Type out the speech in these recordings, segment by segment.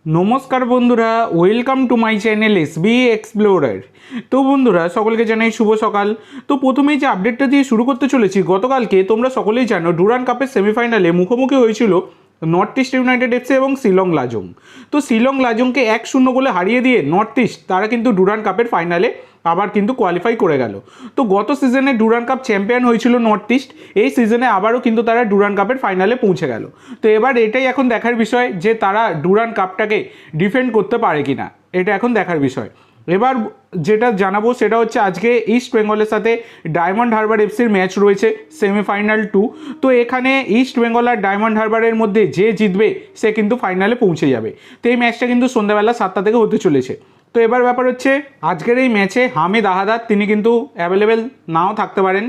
নমস্কার বন্ধুরা, welcome to my channel SB explorer. তো বন্ধুরা, সকলকে জানাই শুভ সকাল। তো প্রথমেই যে আপডেটটা দিয়ে শুরু করতে চলেছি, গতকালকে তোমরা সকলেই জানো ডুরান্ড কাপের সেমিফাইনালে মুখোমুখি হয়েছিল নর্থ ইস্ট ইউনাইটেড এফসি এবং শিলং লাজং। তো শিলং লাজংকে 1-0 গোলে হারিয়ে দিয়ে নর্থ ইস্ট তারা কিন্তু ডুরান্ড কাপের ফাইনালে আবার কিন্তু কোয়ালিফাই করে গেল। তো গত সিজনে ডুরান্ড কাপ চ্যাম্পিয়ন হয়েছিল নর্থ ইস্ট, এই সিজনে আবারও কিন্তু তারা ডুরান্ড কাপের ফাইনালে পৌঁছে গেল। তো এবার এটাই এখন দেখার বিষয় যে তারা ডুরান্ড কাপটাকে ডিফেন্ড করতে পারে কিনা, এটা এখন দেখার বিষয়। এবার যেটা জানাবো সেটা হচ্ছে আজকে ইস্ট বেঙ্গলের সাথে ডায়মন্ড হারবার এফসির ম্যাচ রয়েছে সেমিফাইনাল 2। তো এখানে ইস্ট বেঙ্গল আর ডায়মন্ড হারবারের মধ্যে যে জিতবে সে কিন্তু ফাইনালে পৌঁছে যাবে। তো এই ম্যাচটা কিন্তু সন্ধ্যাবেলা 7টা থেকে হতে চলেছে। তো এবার ব্যাপার হচ্ছে আজকের এই ম্যাচে হামিদ আহাদাদ তিনি কিন্তু অ্যাভেলেবেল নাও থাকতে পারেন,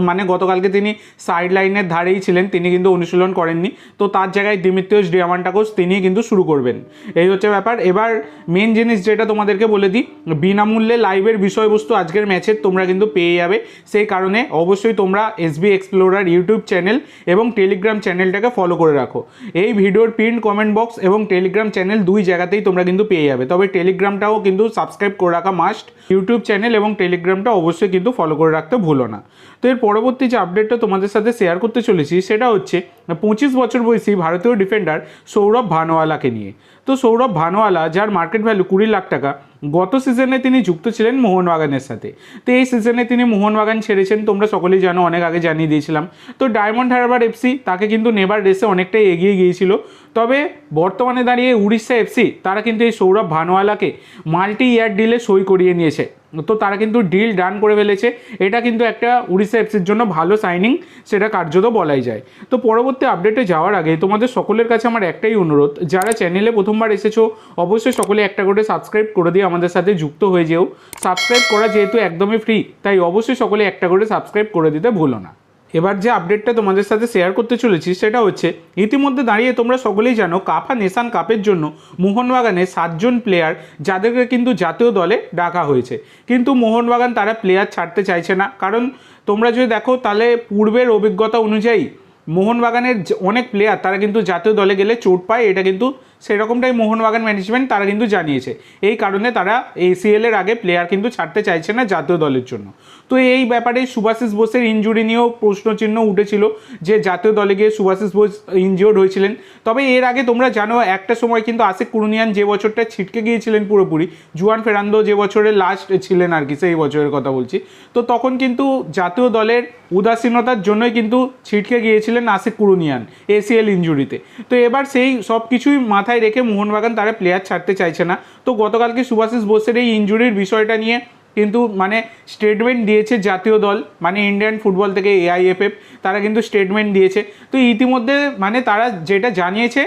মানে গতকালকে তিনি সাইড লাইনের ধারেই ছিলেন, তিনি কিন্তু অনুশীলন করেননি। তো তার জায়গায় দিমিত্রিয়স ডিয়ামান্টাকোস তিনি কিন্তু শুরু করবেন, এই হচ্ছে ব্যাপার। এবার মেন জিনিস যেটা তোমাদেরকে বলে দিই, বিনামূল্যে লাইভের বিষয়বস্তু আজকের ম্যাচের তোমরা কিন্তু পেয়ে যাবে। সেই কারণে অবশ্যই তোমরা এসবি এক্সপ্লোরার ইউটিউব চ্যানেল এবং টেলিগ্রাম চ্যানেলটাকে ফলো করে রাখো। এই ভিডিওর পিন কমেন্ট বক্স এবং টেলিগ্রাম চ্যানেল দুই জায়গাতেই তোমরা কিন্তু পেয়ে যাবে। তবে টেলিগ্রামটাও কিন্তু সাবস্ক্রাইব করে রাখা মাস্ট। ইউটিউব চ্যানেল এবং টেলিগ্রামটা অবশ্যই কিন্তু ফলো করে রাখতে ভুলো না। তো এর পরবর্তী যে আপডেটটা তোমাদের সাথে শেয়ার করতে চলেছি সেটা হচ্ছে 25 বছর বয়সী ভারতীয় ডিফেন্ডার সৌরভ ভানওয়ালাকে নিয়ে। তো সৌরভ ভানওয়ালা, যার মার্কেট ভ্যালু 20 লাখ টাকা, গত সিজনে তিনি যুক্ত ছিলেন মোহনবাগানের সাথে। তো এই সিজনে তিনি মোহনবাগান ছেড়েছেন, তোমরা সকলেই জানো, অনেক আগে জানিয়ে দিয়েছিলাম। তো ডায়মন্ড হারবার এফসি তাকে কিন্তু নেবার রেসে অনেকটাই এগিয়ে গিয়েছিল। তবে বর্তমানে দাঁড়িয়ে উড়িষ্যা এফসি তারা কিন্তু এই সৌরভ ভানওয়ালাকে মাল্টি ইয়ার ডিলে সই করিয়ে নিয়েছে। তো তারা কিন্তু ডিল ডান করে ফেলেছে। এটা কিন্তু একটা উড়িষ্যা এফসির জন্য ভালো সাইনিং, সেটা কার্যত বলাই যায়। তো পরবর্তী আপডেটে যাওয়ার আগে তোমাদের সকলের কাছে আমার একটাই অনুরোধ, যারা চ্যানেলে প্রথমবার এসেছো অবশ্যই সকলে একটা করে সাবস্ক্রাইব করে দিয়ে আমাদের সাথে যুক্ত হয়ে যেও। সাবস্ক্রাইব করা যেহেতু একদমই ফ্রি, তাই অবশ্যই সকলে একটা করে সাবস্ক্রাইব করে দিতে ভুলো না। এবার যে আপডেটটা তোমাদের সাথে শেয়ার করতে চলেছি সেটা হচ্ছে, ইতিমধ্যে দাঁড়িয়ে তোমরা সকলেই জানো কাফা নেশান কাপের জন্য মোহনবাগানে 7 জন প্লেয়ার যাদেরকে কিন্তু জাতীয় দলে ডাকা হয়েছে। কিন্তু মোহনবাগান তারা প্লেয়ার ছাড়তে চাইছে না, কারণ তোমরা যদি দেখো তাহলে পূর্বের অভিজ্ঞতা অনুযায়ী মোহনবাগানের অনেক প্লেয়ার তারা কিন্তু জাতীয় দলে গেলে চোট পায়, এটা কিন্তু সেরকমটাই মোহনবাগান ম্যানেজমেন্ট তারা কিন্তু জানিয়েছে। এই কারণে তারা ACL এর আগে প্লেয়ার কিন্তু ছাড়তে চাইছে না জাতীয় দলের জন্য। তো এই ব্যাপারে সুভাশিস বোসের ইনজুরি নিয়েও প্রশ্নচিহ্ন উঠেছিল যে জাতীয় দলে গিয়ে সুভাশিস বোস ইনজিওর্ড হয়েছিলেন। তবে এর আগে তোমরা জানো একটা সময় কিন্তু আশিক কুরুনিয়ান যে বছরটা ছিটকে গিয়েছিলেন পুরোপুরি, জুয়ান ফেরান্দো যে বছরে লাস্ট ছিলেন আর কি, সেই বছরের কথা বলছি, তো তখন কিন্তু জাতীয় দলের উদাসীনতার জন্যই কিন্তু ছিটকে গিয়েছিলেন আশিক কুরুনিয়ান ACL ইনজুরিতে। তো এবার সেই সব কিছুই মাথায় রেখে মোহনবাগান তারা প্লেয়ার ছাড়তে চাইছে না। তো গতকালকে সুভাশিস বোসের এই ইনজুরির বিষয়টা নিয়ে কিন্তু মানে স্টেটমেন্ট দিয়েছে জাতীয় দল, মানে ইন্ডিয়ান ফুটবল থেকে AIFF তারা কিন্তু স্টেটমেন্ট দিয়েছে। তো ইতিমধ্যে মানে তারা যেটা জানিয়েছে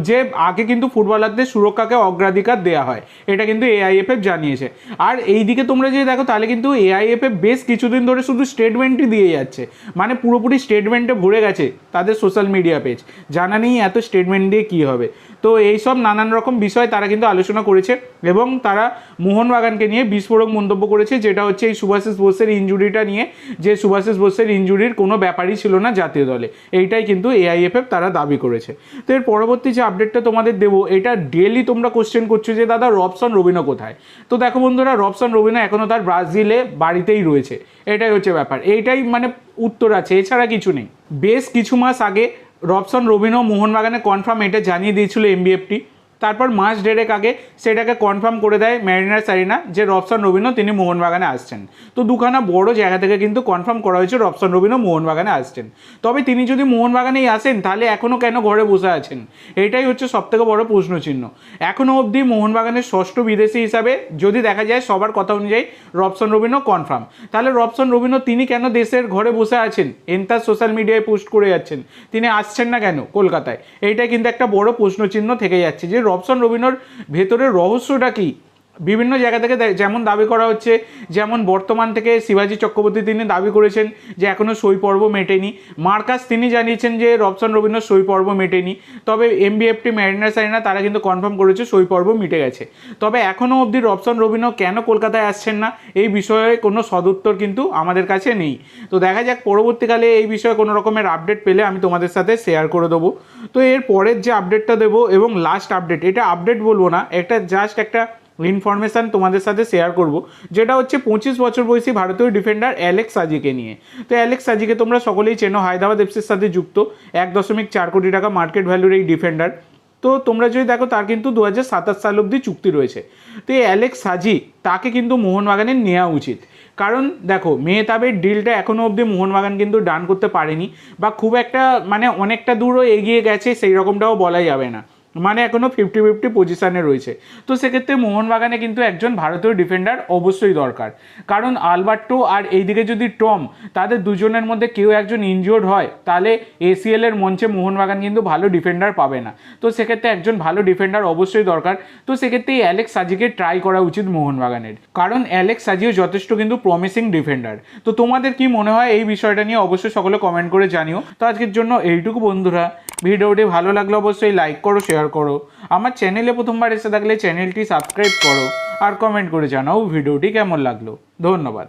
যে আগে কিন্তু ফুটবলারদের সুরক্ষাকে অগ্রাধিকার দেওয়া হয়, এটা কিন্তু AIFF জানিয়েছে। আর এই দিকে তোমরা যদি দেখো তাহলে কিন্তু AIFF বেশ কিছুদিন ধরে শুধু স্টেটমেন্টই দিয়ে যাচ্ছে, মানে পুরোপুরি স্টেটমেন্টে ভরে গেছে তাদের সোশ্যাল মিডিয়া পেজ। জানা নেই এত স্টেটমেন্ট দিয়ে কী হবে। তো এইসব নানান রকম বিষয় তারা কিন্তু আলোচনা করেছে এবং তারা মোহনবাগানকে নিয়ে বিস্ফোরক মন্তব্য করেছে, যেটা হচ্ছে এই সুভাশিস বোসের ইনজুরিটা নিয়ে, যে সুভাশিস বোসের ইনজুরির কোনো ব্যাপারই ছিল না জাতীয় দলে, এইটাই কিন্তু AIFF তারা দাবি করেছে। তো এর পরবর্তী যে আপডেটটা তোমাদের দেবো, এটা ডেলি তোমরা কোশ্চেন করছো যে দাদা রবসন রবিনো কোথায়। তো দেখো বন্ধুরা, রবসন রবিনো এখনও তার ব্রাজিলে বাড়িতেই রয়েছে, এটাই হচ্ছে ব্যাপার, এইটাই মানে উত্তর আছে, এছাড়া কিছু নেই। বেশ কিছু মাস আগে রবসন রবিনো মোহনবাগানে কনফার্ম এটা জানিয়ে দিয়েছিল MBFT, তারপর মাস দেড়েক আগে সেটাকে কনফার্ম করে দেয় ম্যারিনার্স অ্যারিনা যে রবসন রবিনো তিনি মোহনবাগানে আসছেন। তো দুখানা বড় জায়গা থেকে কিন্তু কনফার্ম করা হয়েছে রবসন রবিনো মোহনবাগানে আসছেন। তবে তিনি যদি মোহনবাগানেই আসেন তাহলে এখনও কেন ঘরে বসে আছেন, এটাই হচ্ছে সবথেকে বড় প্রশ্নচিহ্ন। এখনও অবধি মোহনবাগানের ষষ্ঠ বিদেশি হিসাবে যদি দেখা যায় সবার কথা অনুযায়ী রবসন রবিনো কনফার্ম, তাহলে রবসন রবিনো তিনি কেন দেশের ঘরে বসে আছেন, এন্টার সোশ্যাল মিডিয়ায় পোস্ট করে যাচ্ছেন, তিনি আসছেন না কেন কলকাতায়, এইটাই কিন্তু একটা বড় প্রশ্নচিহ্ন থেকে যাচ্ছে যে রবসন রবিনোর ভেতরের রহস্যটা কি। বিভিন্ন জায়গা থেকে যেমন দাবি করা হচ্ছে, যেমন বর্তমান থেকে শিবাজি চক্রবর্তী তিনি দাবি করেছেন যে এখনও সই পর্ব মেটেনি। মার্কাস তিনি জানিয়েছেন যে রবসান রবিনের সই পর্ব মেটেনি। তবে এমবিএফটি ম্যারিনার্স আরিনা তারা কিন্তু কনফার্ম করেছে সই পর্ব মিটে গেছে। তবে এখনও অবধি রবসান রবিনও কেন কলকাতায় আসছেন না এই বিষয়ে কোনো সদুত্তর কিন্তু আমাদের কাছে নেই। তো দেখা যাক পরবর্তীকালে এই বিষয়ে কোনো রকমের আপডেট পেলে আমি তোমাদের সাথে শেয়ার করে দেবো। তো এর পরের যে আপডেটটা দেবো এবং লাস্ট আপডেট, এটা আপডেট বলবো না, একটা জাস্ট একটা ইনফরমেশান তোমাদের সাথে শেয়ার করব, যেটা হচ্ছে 25 বছর বয়সী ভারতীয় ডিফেন্ডার অ্যালেক্স সাজিকে নিয়ে। তো অ্যালেক্স সাজিকে তোমরা সকলেই চেনো, হায়দ্রাবাদ এফসির সাথে যুক্ত 1.4 কোটি টাকা মার্কেট ভ্যালুর এই ডিফেন্ডার। তো তোমরা যদি দেখো তার কিন্তু 2027 সাল অবধি চুক্তি রয়েছে। তো এই অ্যালেক্স সাজি তাকে কিন্তু মোহনবাগানের নেওয়া উচিত, কারণ দেখো মেহতাবের ডিলটা এখনও অবধি মোহনবাগান কিন্তু ডান করতে পারেনি, বা খুব একটা মানে অনেকটা দূরও এগিয়ে গেছে সেই রকমটাও বলা যাবে না, মানে এখনও 50-50 পজিশানে রয়েছে। তো সেক্ষেত্রে মোহনবাগানে কিন্তু একজন ভারতীয় ডিফেন্ডার অবশ্যই দরকার, কারণ আলবার্টো আর এইদিকে যদি টম, তাদের দুজনের মধ্যে কেউ একজন ইনজিওর্ড হয় তাহলে এসিএল এর মঞ্চে মোহনবাগান কিন্তু ভালো ডিফেন্ডার পাবে না। তো সেক্ষেত্রে একজন ভালো ডিফেন্ডার অবশ্যই দরকার। তো সেক্ষেত্রে এই অ্যালেক্স সাজিকে ট্রাই করা উচিত মোহনবাগানের, কারণ অ্যালেক্স সাজিও যথেষ্ট কিন্তু প্রমিসিং ডিফেন্ডার। তো তোমাদের কি মনে হয় এই বিষয়টা নিয়ে অবশ্যই সকলে কমেন্ট করে জানিও। তো আজকের জন্য এইটুকু বন্ধুরা, ভিডিওটি ভালো লাগলে অবশ্যই লাইক করো, শেয়ার করো, আমার চ্যানেলে প্রথমবার এসে থাকলে চ্যানেলটি সাবস্ক্রাইব করো, আর কমেন্ট করে জানাও ভিডিওটি কেমন লাগলো। ধন্যবাদ।